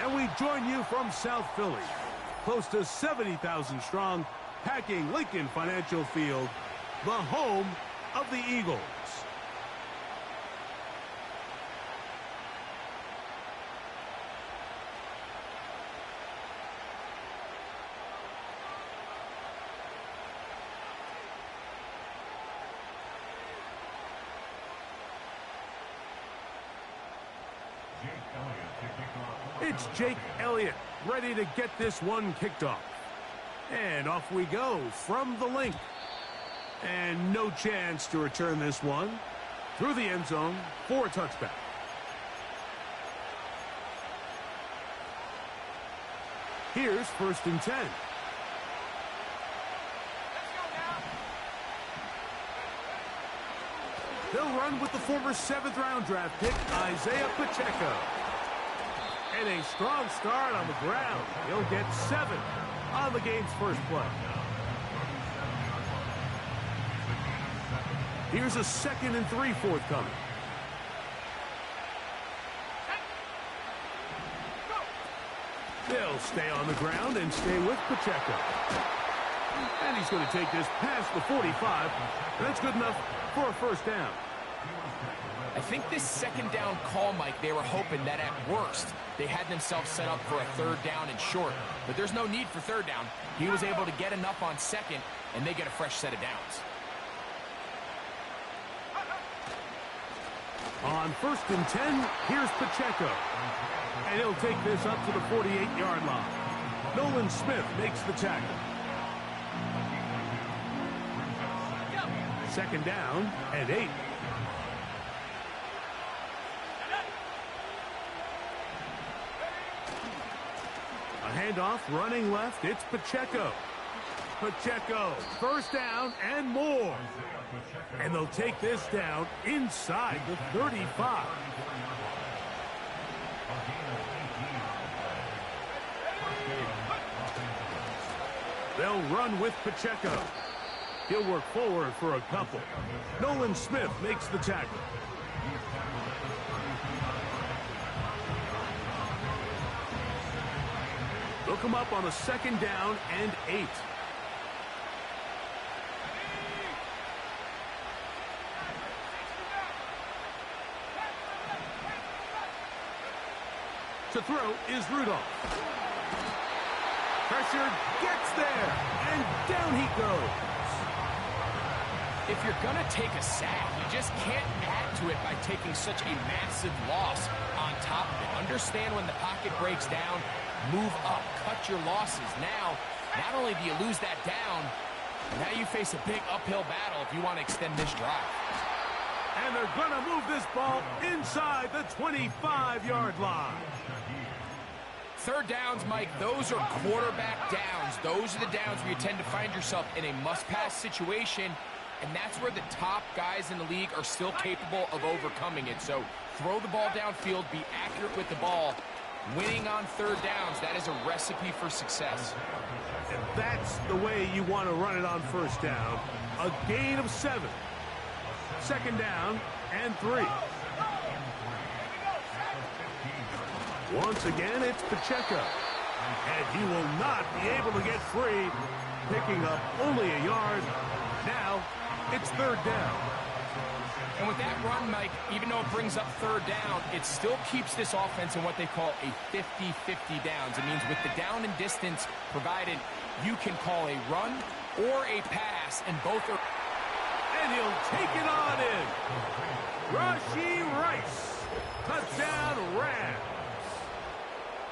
And we join you from South Philly, close to 70,000 strong, packing Lincoln Financial Field, the home of the Eagles. It's Jake Elliott, ready to get this one kicked off. And off we go from the link. And no chance to return this one through the end zone for a touchback. Here's 1st and 10. They'll run with the former 7th-round draft pick, Isaiah Pacheco. And a strong start on the ground. He'll get 7 on the game's first play. Here's a 2nd and 3 forthcoming. They'll stay on the ground and stay with Pacheco. And he's going to take this past the 45. And that's good enough for a 1st down. I think this 2nd down call, Mike, they were hoping that at worst they had themselves set up for a 3rd down and short. But there's no need for 3rd down. He was able to get enough on 2nd, and they get a fresh set of downs. On 1st and 10, here's Pacheco. And he'll take this up to the 48-yard line. Nolan Smith makes the tackle. 2nd down and 8. A handoff running left. It's Pacheco. Pacheco, 1st down and more. And they'll take this down inside the 35. They'll run with Pacheco. He'll work forward for a couple. Nolan Smith makes the tackle. They'll come up on a 2nd down and 8. To throw is Rudolph. Pressure gets there, and down he goes. If you're going to take a sack, you just can't add to it by taking such a massive loss on top of it. Understand when the pocket breaks down, move up, cut your losses. Now, not only do you lose that down, now you face a big uphill battle if you want to extend this drive. And they're going to move this ball inside the 25-yard line. 3rd downs, Mike, those are quarterback downs. Those are the downs where you tend to find yourself in a must-pass situation, and that's where the top guys in the league are still capable of overcoming it. So throw the ball downfield, be accurate with the ball. Winning on 3rd downs, that is a recipe for success. And that's the way you want to run it on 1st down. A gain of 7. 2nd down and 3. Once again, it's Pacheco. And he will not be able to get free, picking up only a yard. Now, it's 3rd down. And with that run, Mike, even though it brings up 3rd down, it still keeps this offense in what they call a 50-50 downs. It means with the down and distance provided, you can call a run or a pass, and both are... And he'll take it on in. Rashee Rice. Touchdown, Rams.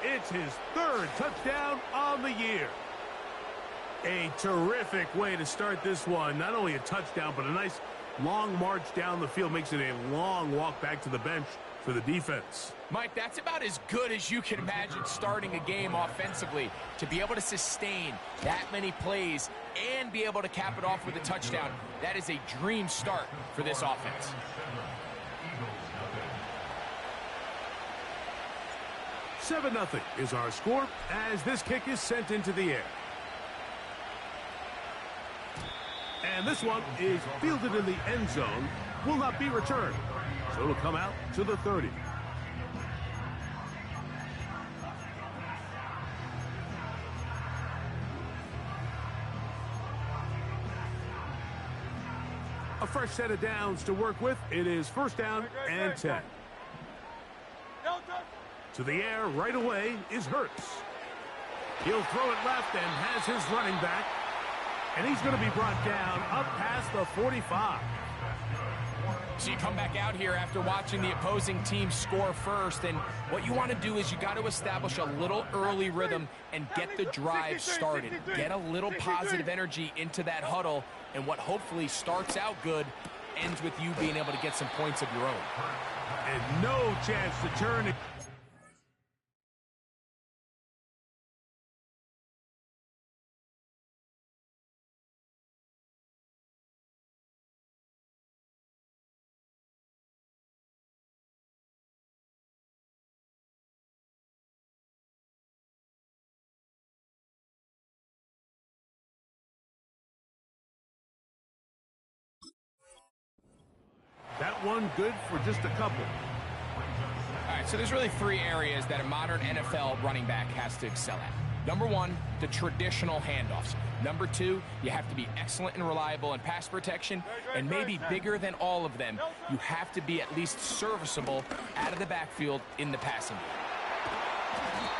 It's his 3rd touchdown on the year. A terrific way to start this one. Not only a touchdown, but a nice long march down the field. Makes it a long walk back to the bench for the defense. Mike, that's about as good as you can imagine starting a game offensively. To be able to sustain that many plays and be able to cap it off with a touchdown, that is a dream start for this offense. 7-0 is our score as this kick is sent into the air. And this one is fielded in the end zone, will not be returned. So it'll come out to the 30. fresh set of downs to work with. It is first down and 10. To the air right away is Hurts. He'll throw it left and has his running back. And he's going to be brought down up past the 45. So you come back out here after watching the opposing team score first, and what you want to do is you got to establish a little early rhythm and get the drive started. Get a little positive energy into that huddle, and what hopefully starts out good ends with you being able to get some points of your own. And no chance to turn it. That one good for just a couple. All right, so there's really three areas that a modern NFL running back has to excel at. Number one, the traditional handoffs. Number two, you have to be excellent and reliable in pass protection. And maybe bigger than all of them, you have to be at least serviceable out of the backfield in the passing game.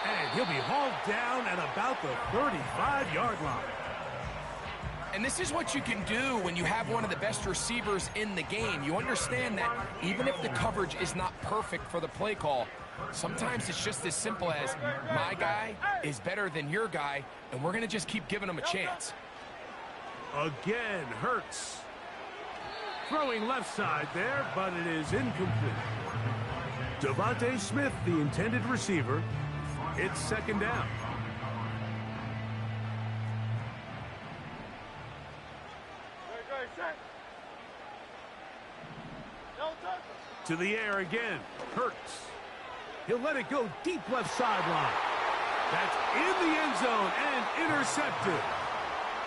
And he'll be hauled down at about the 35-yard line. And this is what you can do when you have one of the best receivers in the game. You understand that even if the coverage is not perfect for the play call, sometimes it's just as simple as my guy is better than your guy, and we're going to just keep giving him a chance. Again, Hurts. Throwing left side there, but it is incomplete. Devontae Smith, the intended receiver. It's second down. To the air again, Hurts. He'll let it go deep left sideline. That's in the end zone and intercepted.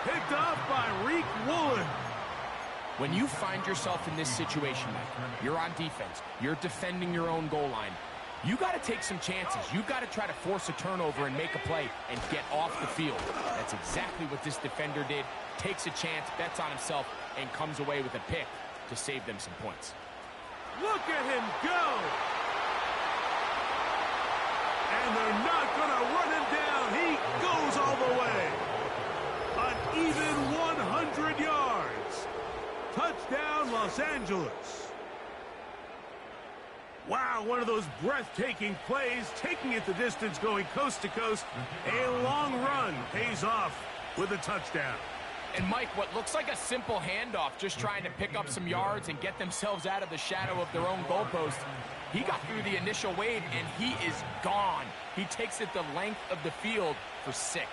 Picked off by Reek Woolen. When you find yourself in this situation, Mike, you're on defense, you're defending your own goal line, you got to take some chances. You got to try to force a turnover and make a play and get off the field. That's exactly what this defender did. Takes a chance, bets on himself, and comes away with a pick to save them some points. Look at him go! And they're not going to run him down. He goes all the way. An even 100 yards. Touchdown, Los Angeles. Wow, one of those breathtaking plays, taking it the distance, going coast to coast. A long run pays off with a touchdown. And Mike, what looks like a simple handoff, just trying to pick up some yards and get themselves out of the shadow of their own goalpost. He got through the initial wave, and he is gone. He takes it the length of the field for 6.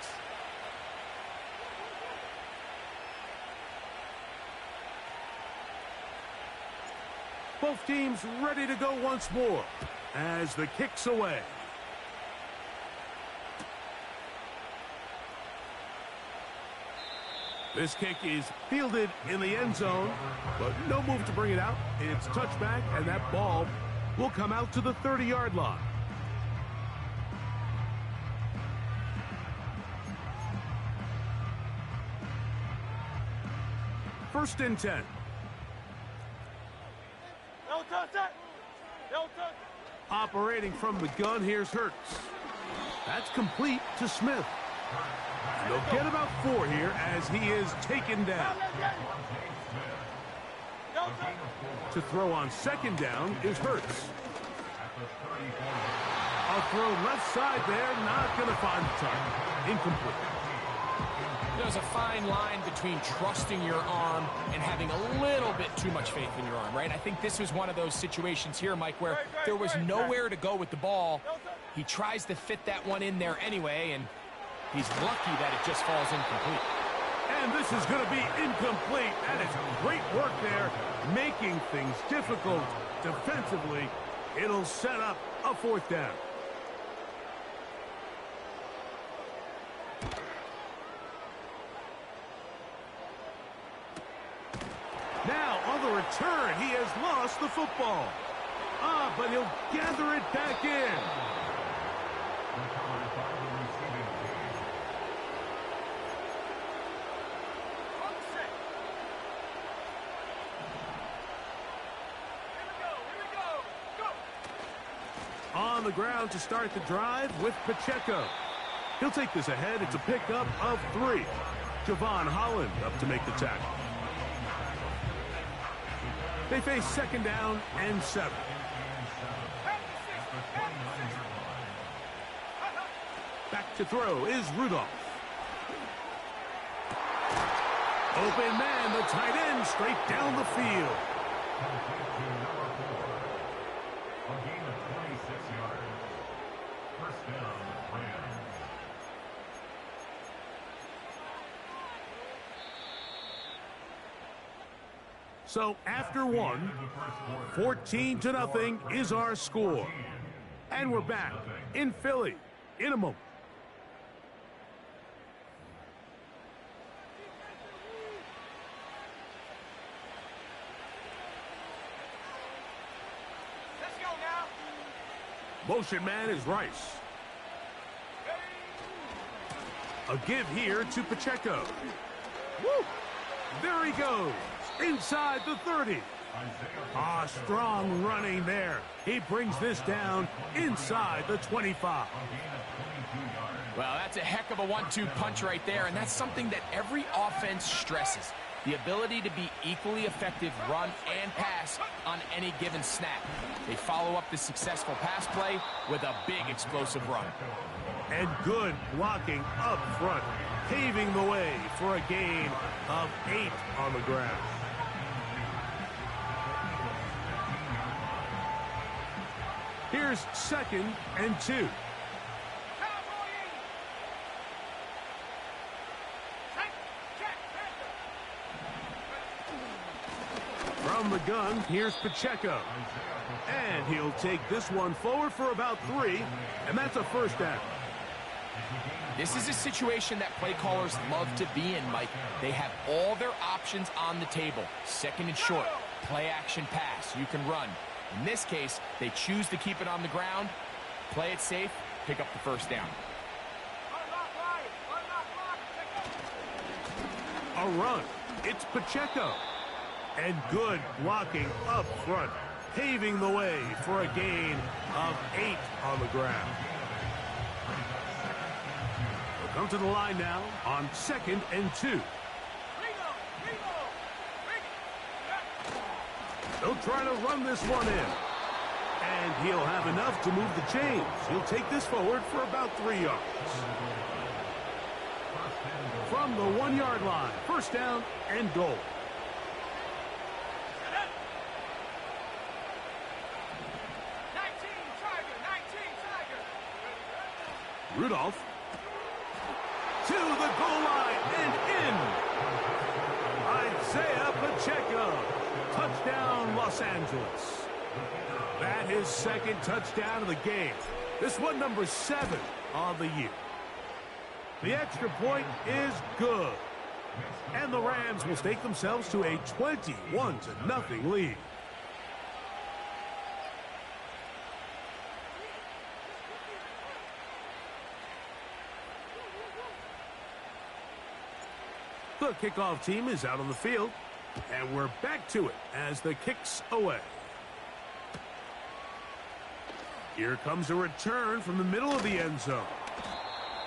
Both teams ready to go once more as the kick's away. This kick is fielded in the end zone, but no move to bring it out. It's touchback, and that ball will come out to the 30-yard line. First and 10. Operating from the gun, here's Hurts. That's complete to Smith. They'll get about 4 here as he is taken down. To throw on second down is Hurts. A throw left side there, not going to find the target. Incomplete. There's a fine line between trusting your arm and having a little bit too much faith in your arm, right? I think this was one of those situations here, Mike, where there was nowhere to go with the ball. He tries to fit that one in there anyway, and he's lucky that it just falls incomplete. And this is going to be incomplete. That is great work there, making things difficult defensively. It'll set up a 4th down. Now, on the return, he has lost the football. But he'll gather it back in. on the ground to start the drive with Pacheco. He'll take this ahead. It's a pickup of 3. Javon Holland up to make the tackle. They face 2nd down and 7. Back to throw is Rudolph. Open man, the tight end, straight down the field. A gain of 26 yards. First down, Rams. So after one, 14-0 is our score. And we're back in Philly in a moment. Motion man is Rice. A give here to Pacheco. Woo! There he goes. Inside the 30. Strong running there. He brings this down inside the 25. Well, that's a heck of a 1-2 punch right there, and that's something that every offense stresses. The ability to be equally effective run and pass on any given snap. They follow up the successful pass play with a big explosive run. And good blocking up front, paving the way for a gain of 8 on the ground. Here's 2nd and 2. From the gun, here's Pacheco. And he'll take this one forward for about 3, and that's a 1st down. This is a situation that play callers love to be in, Mike. They have all their options on the table. 2nd and short, play action pass, you can run. In this case, they choose to keep it on the ground, play it safe, pick up the 1st down. A run. It's Pacheco. And good blocking up front, paving the way for a gain of 8 on the ground. We'll come to the line now on 2nd and 2. They'll try to run this one in. And he'll have enough to move the chains. He'll take this forward for about 3 yards. From the 1-yard line, 1st down and goal. Rudolph to the goal line and in. Isaiah Pacheco. Touchdown, Los Angeles. That is 2nd touchdown of the game. This one number 7 on the year. The extra point is good. And the Rams will stake themselves to a 21-0 lead. The kickoff team is out on the field, and we're back to it as the kick's away. Here comes a return from the middle of the end zone.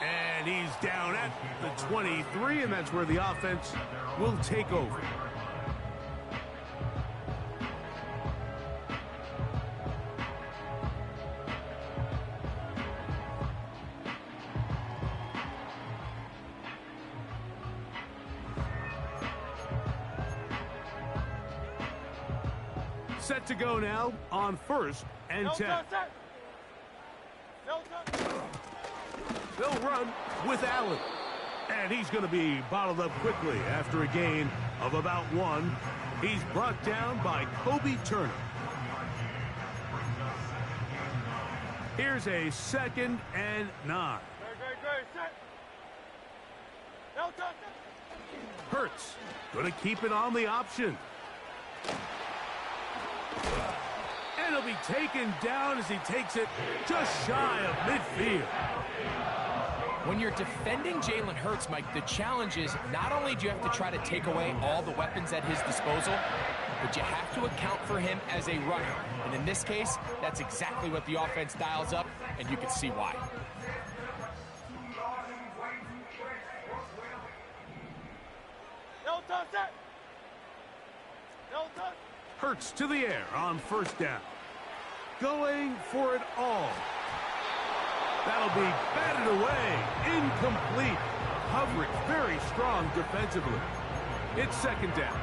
And he's down at the 23, and that's where the offense will take over. Set to go now on 1st and 10. They'll run with Allen. And he's going to be bottled up quickly after a gain of about 1. He's brought down by Kobe Turner. Here's a 2nd and 9. Hurts going to keep it on the option. And he'll be taken down as he takes it just shy of midfield. When you're defending Jalen Hurts, Mike, the challenge is not only do you have to try to take away all the weapons at his disposal, but you have to account for him as a runner. And in this case, that's exactly what the offense dials up, and you can see why. Hurts to the air on first down. Going for it all. That'll be batted away. Incomplete. Coverage very strong defensively. It's second down.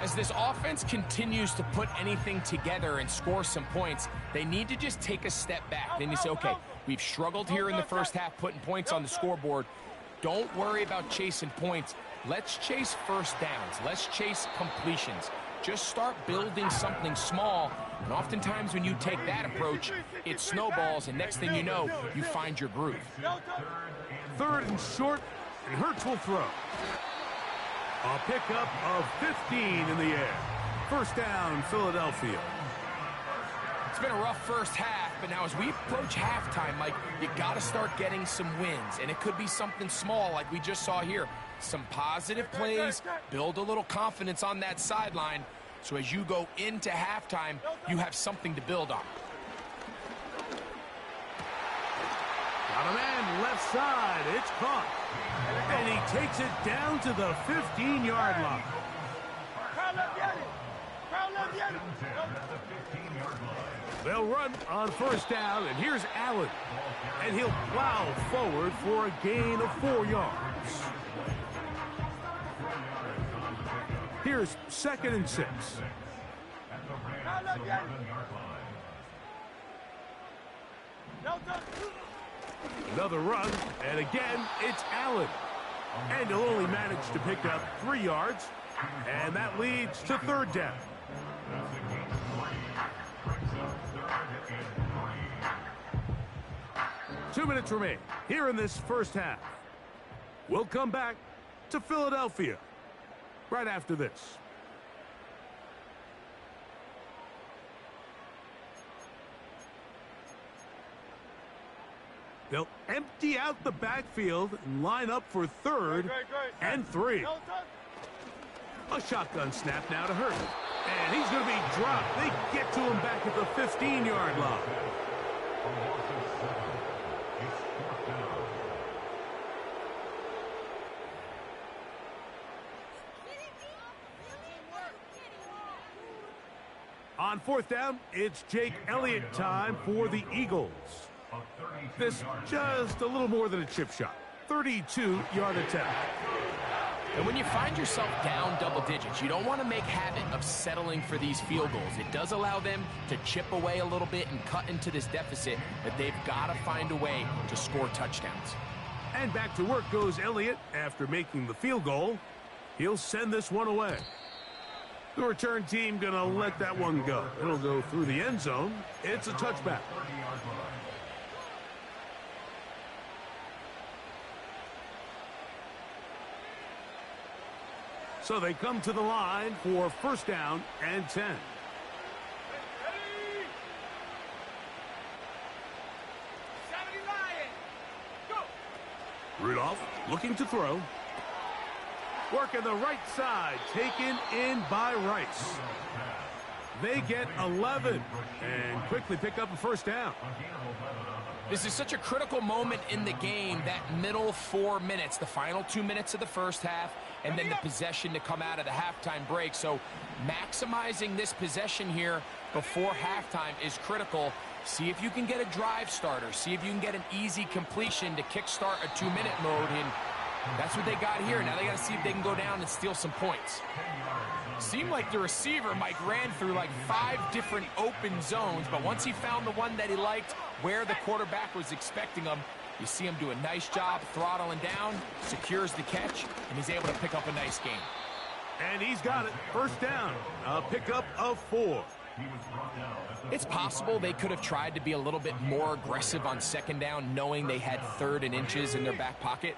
As this offense continues to put anything together and score some points, they need to just take a step back. Then you say, okay, we've struggled here in the first half putting points on the scoreboard. Don't worry about chasing points. Let's chase first downs. Let's chase completions. Just start building something small. And oftentimes when you take that approach, it snowballs, and next thing you know, you find your groove. Third and short, and Hurts will throw. A pickup of 15 in the air. First down, Philadelphia. It's been a rough first half, but now as we approach halftime, Mike, you got to start getting some wins, and it could be something small like we just saw here. Some positive plays, build a little confidence on that sideline, so as you go into halftime, you have something to build on. Got a man left side. It's caught. And he takes it down to the 15-yard line. They'll run on first down, and here's Allen. And he'll plow forward for a gain of 4 yards. Here's second and 6. Another run, and again, it's Allen. And he'll only manage to pick up 3 yards, and that leads to third down. Two minutes remain here in this first half. We'll come back to Philadelphia right after this. They'll empty out the backfield and line up for third and 3. A shotgun snap now to Hurts. And he's going to be dropped. They get to him back at the 15-yard line. On fourth down, it's Jake Elliott time for the Eagles. This just a little more than a chip shot. 32-yard attempt. And when you find yourself down double digits, you don't want to make habit of settling for these field goals. It does allow them to chip away a little bit and cut into this deficit, but they've got to find a way to score touchdowns. And back to work goes Elliott after making the field goal. He'll send this one away. The return team going to let that one go. It'll go through the end zone. It's a touchback. So they come to the line for first down and 10. Rudolph looking to throw. Working the right side, taken in by Rice. They get 11 and quickly pick up a first down. This is such a critical moment in the game, that middle 4 minutes, the final 2 minutes of the first half, and then the possession to come out of the halftime break. So maximizing this possession here before halftime is critical. See if you can get a drive starter. See if you can get an easy completion to kickstart a 2-minute mode. And that's what they got here. Now they got to see if they can go down and steal some points. Seemed like the receiver, Mike, ran through like 5 different open zones, but once he found the one that he liked, where the quarterback was expecting him, you see him do a nice job throttling down, secures the catch, and he's able to pick up a nice gain. And he's got it. First down. A pickup of 4. It's possible they could have tried to be a little bit more aggressive on second down, knowing they had 3rd and inches in their back pocket.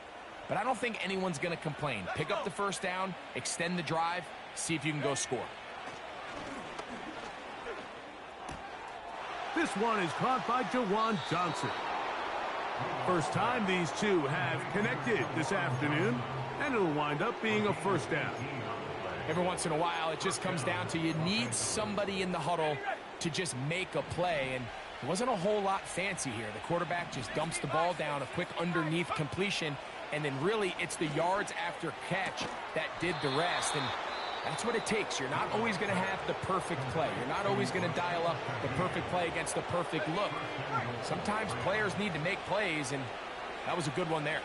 But I don't think anyone's going to complain. Pick up the first down, extend the drive, see if you can go score. This one is caught by Jawan Johnson. First time these two have connected this afternoon, and it'll wind up being a first down. every once in a while, it just comes down to you need somebody in the huddle to just make a play. And it wasn't a whole lot fancy here. The quarterback just dumps the ball down, a quick underneath completion, and then really it's the yards after catch that did the rest. And that's what it takes. You're not always going to have the perfect play. You're not always going to dial up the perfect play against the perfect look. Sometimes players need to make plays, and that was a good one there.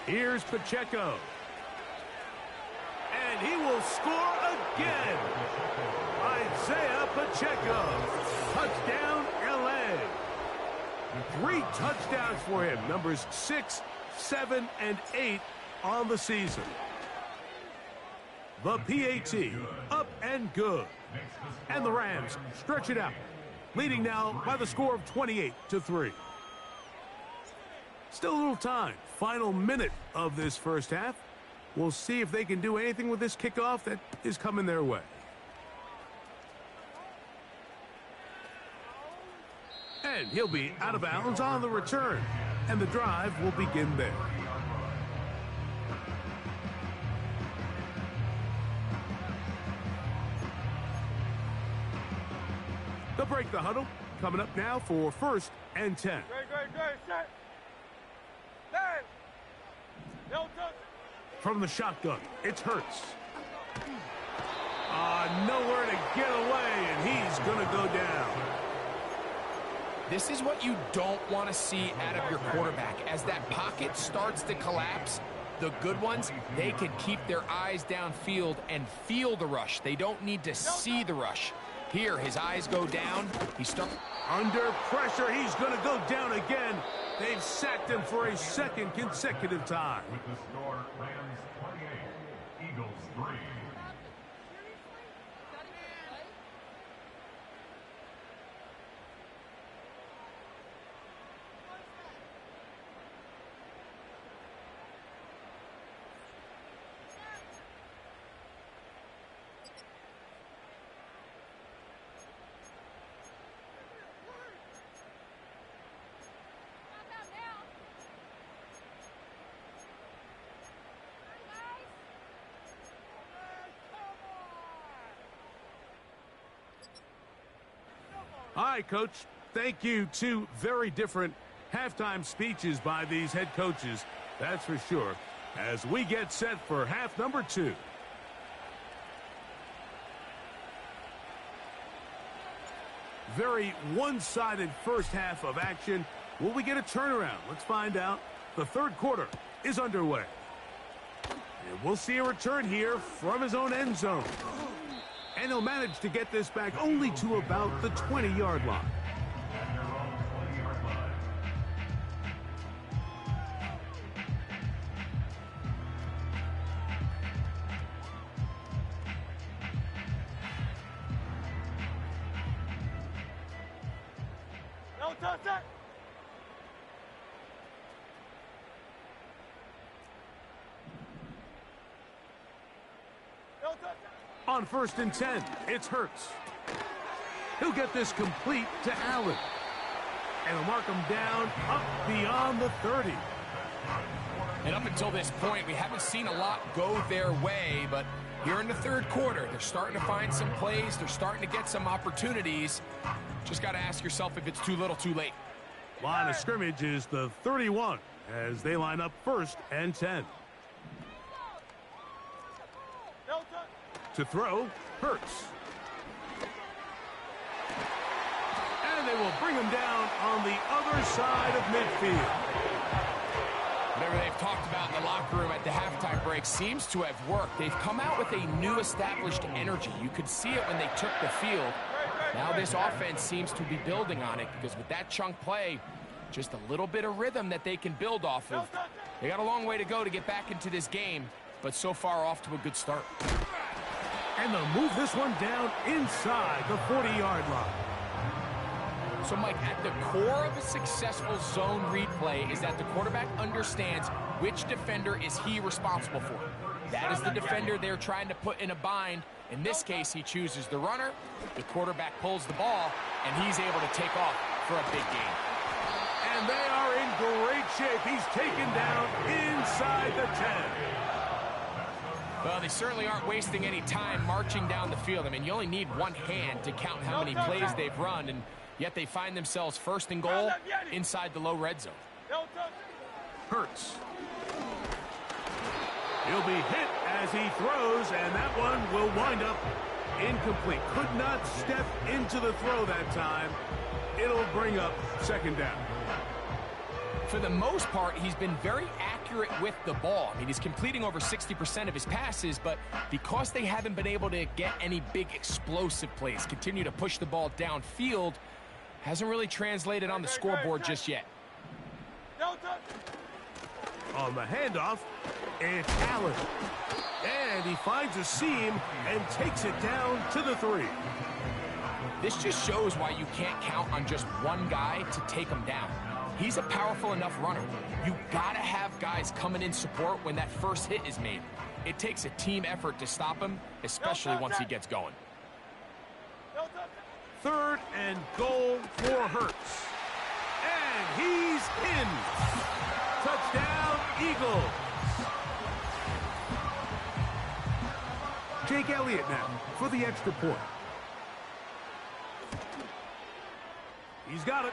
Here's Pacheco. And he will score again. Isaiah Pacheco. Touchdown, LA. 3 touchdowns for him. Numbers 6, 7, and 8 on the season. The PAT, up and good. And the Rams stretch it out, leading now by the score of 28-3. Still a little time. Final minute of this first half. We'll see if they can do anything with this kickoff that is coming their way. And he'll be out of bounds on the return. And the drive will begin there. They'll break the huddle. Coming up now for 1st and 10. From the shotgun, it's Hurts. Nowhere to get away, and he's going to go down. This is what you don't want to see out of your quarterback. As that pocket starts to collapse, the good ones, they can keep their eyes downfield and feel the rush. They don't need to see the rush. Here, his eyes go down. Under pressure, he's going to go down again. They've sacked him for a 2nd consecutive time. With the score, Rams 28, Eagles 3. Hi, Coach. Thank you. 2 very different halftime speeches by these head coaches, that's for sure, as we get set for half number 2. Very one-sided first half of action. Will we get a turnaround? Let's find out. The 3rd quarter is underway. And we'll see a return here from his own end zone. And he'll manage to get this back only to about the 20-yard line. On 1st and 10, it's Hurts. He'll get this complete to Allen. And he'll mark him down up beyond the 30. And up until this point, we haven't seen a lot go their way, but here in the 3rd quarter, they're starting to find some plays. They're starting to get some opportunities. Just got to ask yourself if it's too little, too late. Line of scrimmage is the 31 as they line up 1st and 10. To throw, Hurts. And they will bring him down on the other side of midfield. Whatever they've talked about in the locker room at the halftime break seems to have worked. They've come out with a new established energy. You could see it when they took the field. Now this offense seems to be building on it because with that chunk play, just a little bit of rhythm that they can build off of. They got a long way to go to get back into this game, but so far off to a good start. And they'll move this one down inside the 40-yard line. So, Mike, at the core of a successful zone read play is that the quarterback understands which defender is he responsible for. That is the defender they're trying to put in a bind, In this case, he chooses the runner, the quarterback pulls the ball, and he's able to take off for a big gain. And they are in great shape. He's taken down inside the 10. Well, they certainly aren't wasting any time marching down the field. I mean, you only need one hand to count how many plays they've run, and yet they find themselves first and goal inside the low red zone. Hurts. He'll be hit as he throws, and that one will wind up incomplete. Could not step into the throw that time. It'll bring up second down. For the most part, he's been very accurate with the ball. I mean, he's completing over 60% of his passes, but because they haven't been able to get any big explosive plays, continue to push the ball downfield, hasn't really translated on the scoreboard just yet. On the handoff, it's Allen. And he finds a seam and takes it down to the 3. This just shows why you can't count on just one guy to take him down. He's a powerful enough runner. You gotta have guys coming in support when that first hit is made. It takes a team effort to stop him, especially once he gets going. 3rd and goal for Hurts. And he's in. Touchdown, Eagles. Jake Elliott now for the extra point. He's got it.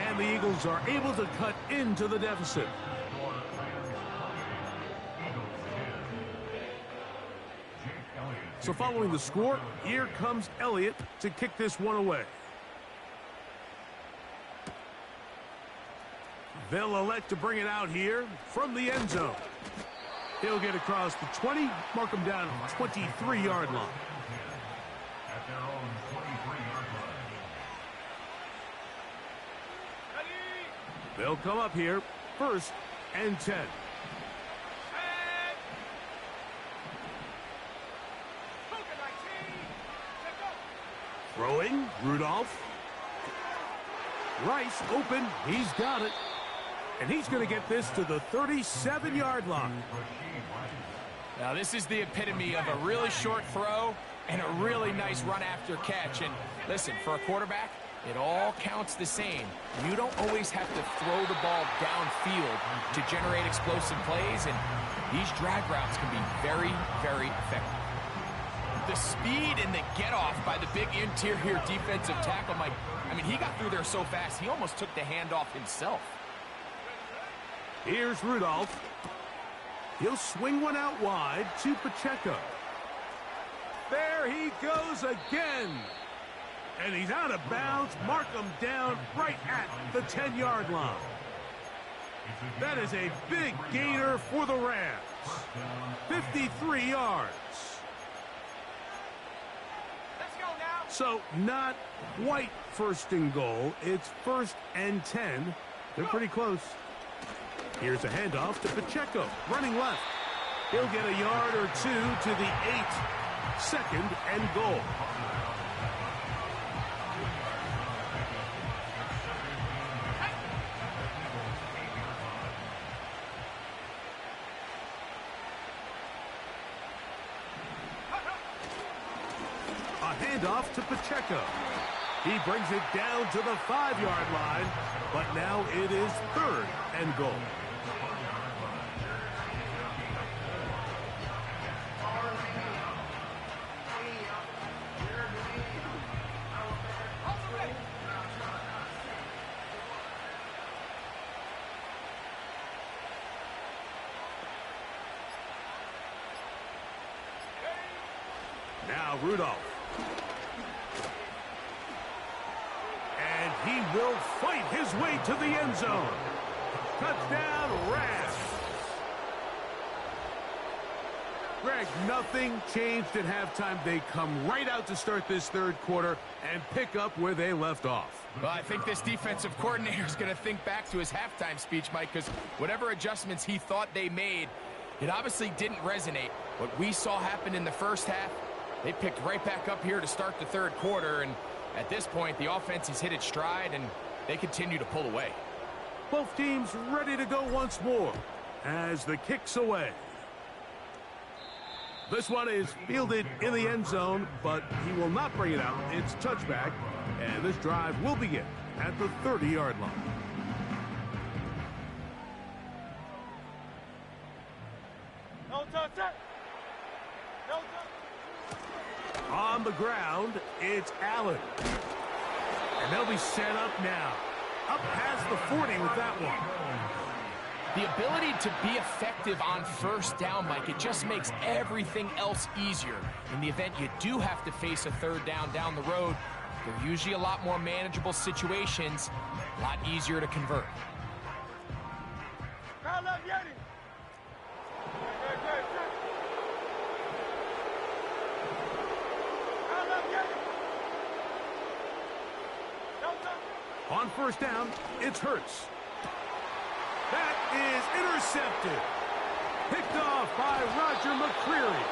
And the Eagles are able to cut into the deficit. So following the score, here comes Elliott to kick this one away. They'll elect to bring it out here from the end zone. He'll get across the 20, mark him down at the 23-yard line. At their own 23-yard line. They'll come up here, 1st and 10. Throwing, Rudolph. Rice open, he's got it. And he's going to get this to the 37-yard line. Now, this is the epitome of a really short throw and a really nice run after catch. And listen, for a quarterback, it all counts the same. You don't always have to throw the ball downfield to generate explosive plays, and these drag routes can be very, very effective. The speed and the get-off by the big interior defensive tackle, Mike, I mean, he got through there so fast, he almost took the handoff himself. Here's Rudolph. He'll swing one out wide to Pacheco. There he goes again. And he's out of bounds. Mark him down right at the 10-yard line. That is a big gainer for the Rams. 53 yards. So not quite 1st and goal. It's 1st and 10. They're pretty close. Here's a handoff to Pacheco, running left. He'll get a yard or 2 to the 8. 2nd and goal. A handoff to Pacheco. He brings it down to the 5-yard line, but now it is 3rd and goal. Now Rudolph. And he will fight his way to the end zone. Touchdown, Rams. Greg, nothing changed at halftime. They come right out to start this 3rd quarter and pick up where they left off. Well, I think this defensive coordinator is going to think back to his halftime speech, Mike, because whatever adjustments he thought they made, it obviously didn't resonate. What we saw happen in the first half, they picked right back up here to start the 3rd quarter, and at this point, the offense has hit its stride, and they continue to pull away. Both teams ready to go once more as the kick's away. This one is fielded in the end zone, but he will not bring it out. It's touchback, and this drive will begin at the 30-yard line. On the ground, it's Allen. And they'll be set up now. Up past the 40 with that one. The ability to be effective on first down, Mike, it just makes everything else easier. In the event you do have to face a third down the road, they're usually a lot more manageable situations, a lot easier to convert. On first down, it's Hurts. That is intercepted. Picked off by Roger McCreary.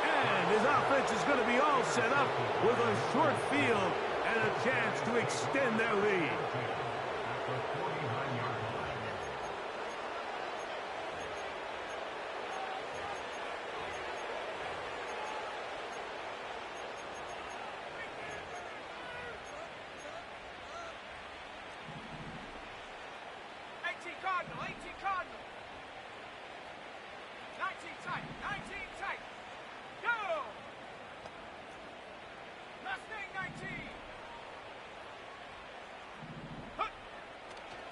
And his offense is going to be all set up with a short field and a chance to extend their lead.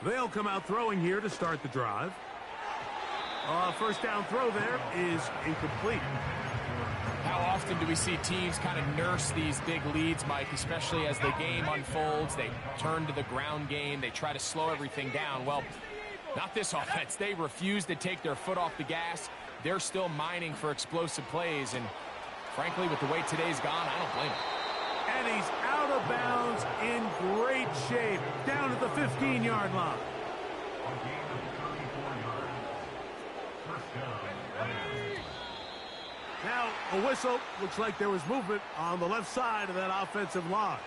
They'll come out throwing here to start the drive. First down throw there is incomplete. How often do we see teams kind of nurse these big leads, Mike, especially as the game unfolds? They turn to the ground game. They try to slow everything down. Well, not this offense. They refuse to take their foot off the gas. They're still mining for explosive plays. And frankly, with the way today's gone, I don't blame them. And he's out of bounds in great shape, down at the 15-yard line. Now, a whistle. Looks like there was movement on the left side of that offensive line.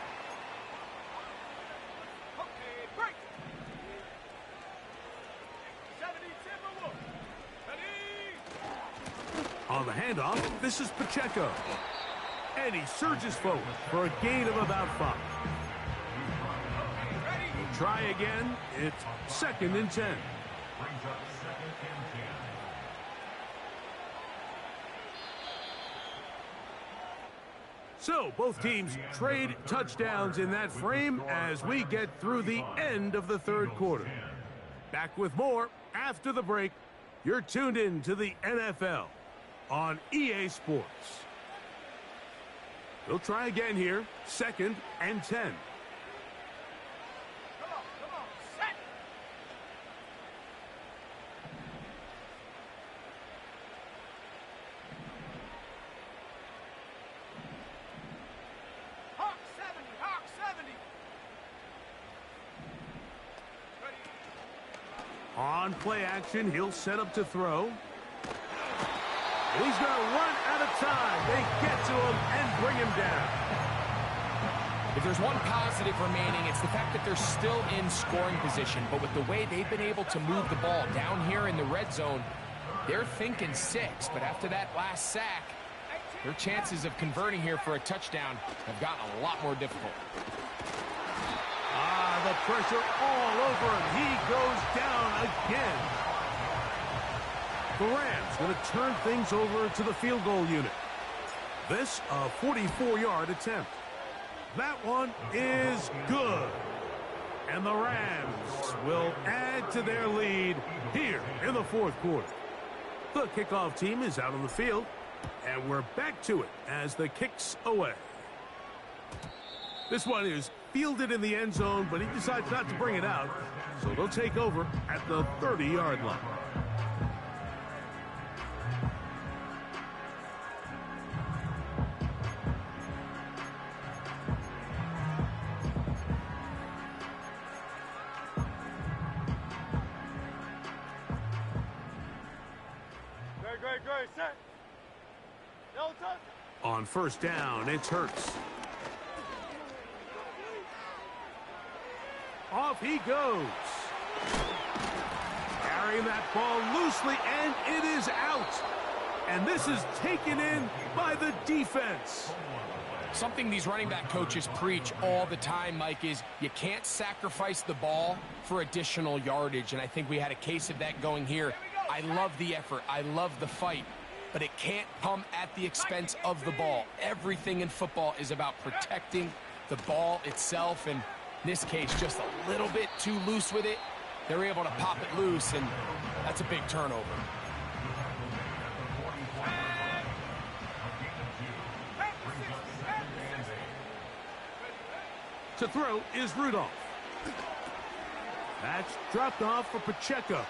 On the handoff, this is Pacheco. And he surges forward for a gain of about 5. He'll try again. It's 2nd and 10. So both teams trade touchdowns in that frame as we get through the end of the third quarter. Back with more after the break. You're tuned in to the NFL on EA Sports. They'll try again here. 2nd and 10. Come on, set. Hawk 70. Ready. On play action, he'll set up to throw. He's going to run out of time. They get to him and bring him down. If there's one positive remaining, it's the fact that they're still in scoring position. But with the way they've been able to move the ball down here in the red zone, they're thinking 6. But after that last sack, their chances of converting here for a touchdown have gotten a lot more difficult. The pressure all over him. He goes down again. The Rams going to turn things over to the field goal unit. This a 44-yard attempt. That one is good. And the Rams will add to their lead here in the fourth quarter. The kickoff team is out on the field, and we're back to it as the kick's away. This one is fielded in the end zone, but he decides not to bring it out, so they'll take over at the 30-yard line. Great, set. No touch. On first down, it's Hurts. Off he goes. Carrying that ball loosely, and it is out. And this is taken in by the defense. Something these running back coaches preach all the time, Mike, is you can't sacrifice the ball for additional yardage, and I think we had a case of that going here. I love the effort. I love the fight, but it can't come at the expense of the ball. Everything in football is about protecting the ball itself, and in this case, just a little bit too loose with it. They're able to pop it loose, and that's a big turnover. To throw is Rudolph. That's dropped off for Pacheco.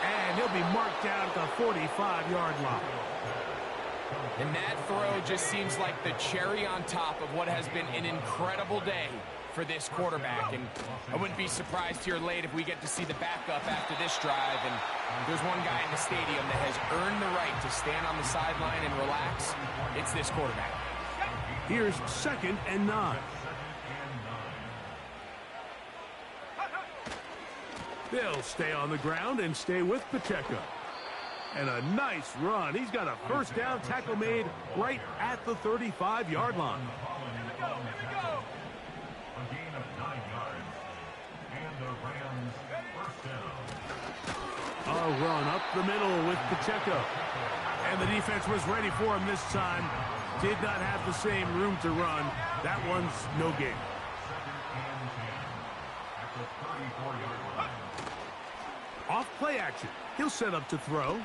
And he'll be marked down at the 45-yard line. And that throw just seems like the cherry on top of what has been an incredible day for this quarterback. And I wouldn't be surprised here late if we get to see the backup after this drive. And there's one guy in the stadium that has earned the right to stand on the sideline and relax. It's this quarterback. Here's 2nd and 9. They'll stay on the ground and stay with Pacheco. And a nice run. He's got a first down tackle made right at the 35-yard line. A gain of 9 yards. And the Rams first down. A run up the middle with Pacheco. And the defense was ready for him this time. Did not have the same room to run. That one's no gain. 2nd and 10 at the 34-yard line. Off play action. He'll set up to throw.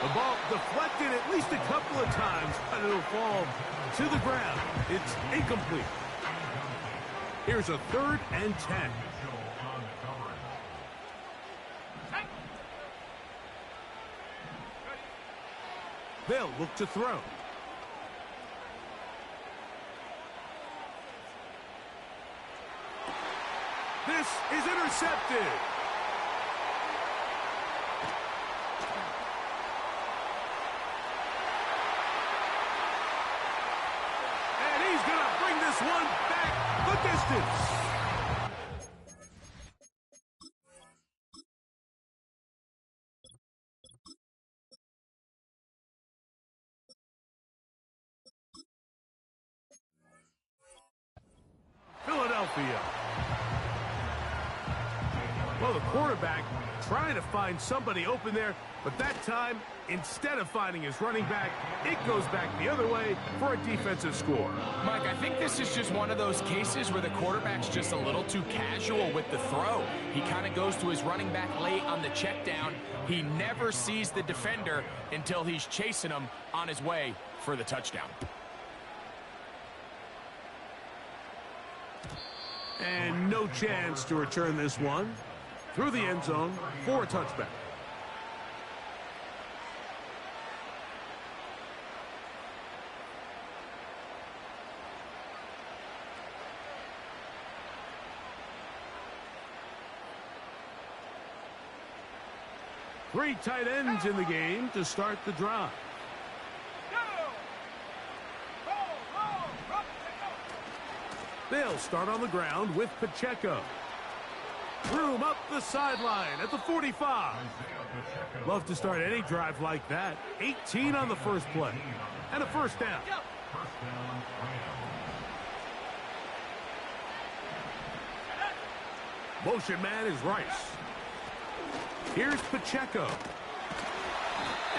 The ball deflected at least a couple of times, but it'll fall to the ground. It's incomplete. Here's a 3rd and 10. They'll look to throw. This is intercepted. And he's going to bring this one back the distance. Philadelphia. Well, the quarterback trying to find somebody open there, but that time, instead of finding his running back, it goes back the other way for a defensive score. Mike, I think this is just one of those cases where the quarterback's just a little too casual with the throw. He kind of goes to his running back late on the check down. He never sees the defender until he's chasing him on his way for the touchdown. And no chance to return this one through the end zone for a touchback. Three tight ends in the game to start the drive. They'll start on the ground with Pacheco. Room up the sideline at the 45. Love to start any drive like that. 18 on the first play. And a first down. Motion man is Rice. Here's Pacheco.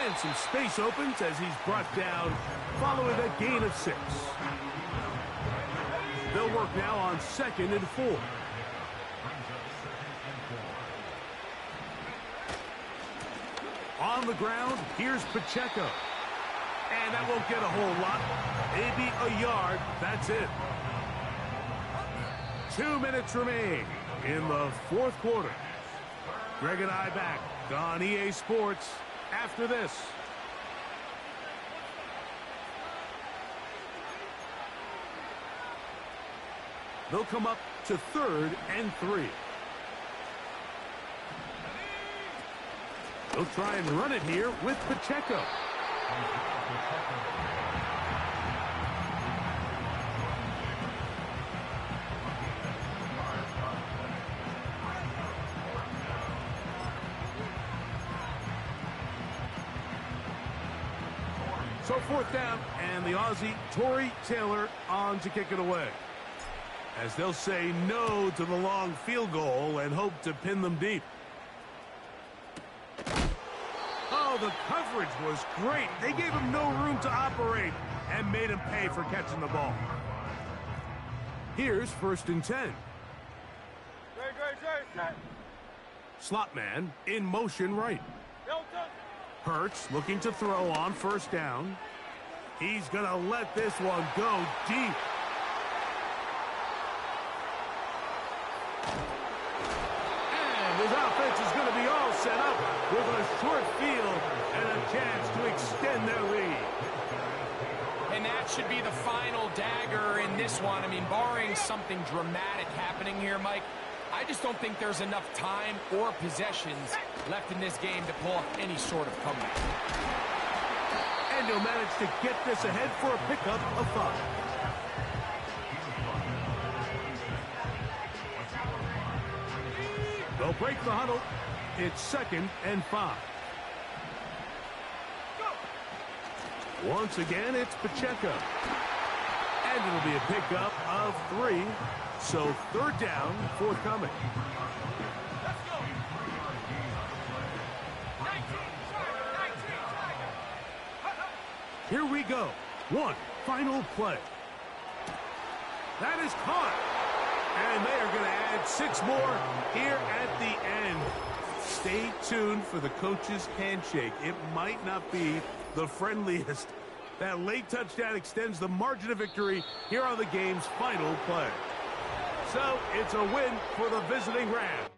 And some space opens as he's brought down following a gain of 6. They'll work now on 2nd and 4. On the ground, here's Pacheco. And that won't get a whole lot. Maybe a yard. That's it. 2 minutes remain in the fourth quarter. Greg and I back on EA Sports after this. They'll come up to 3rd and 3. They'll try and run it here with Pacheco. So 4th down, and the Aussie, Torrey Taylor, on to kick it away. As they'll say no to the long field goal and hope to pin them deep. Oh, the coverage was great. They gave him no room to operate and made him pay for catching the ball. Here's 1st and 10. Set. Slot man in motion right. They'll touch. Hurts looking to throw on 1st down. He's going to let this one go deep. And his offense is going to be all set up with a short field and a chance to extend their lead. And that should be the final dagger in this one. I mean, barring something dramatic happening here, Mike, I just don't think there's enough time or possessions left in this game to pull off any sort of comeback. And he'll manage to get this ahead for a pickup of 5. They'll break the huddle. It's 2nd and 5. Once again, it's Pacheco. And it'll be a pickup of 3. So 3rd down forthcoming. Let's go. 19. Here we go. One final play. That is caught. And they are going to add 6 more here at the end. Stay tuned for the coach's handshake. It might not be the friendliest. That late touchdown extends the margin of victory here on the game's final play. So it's a win for the visiting Rams.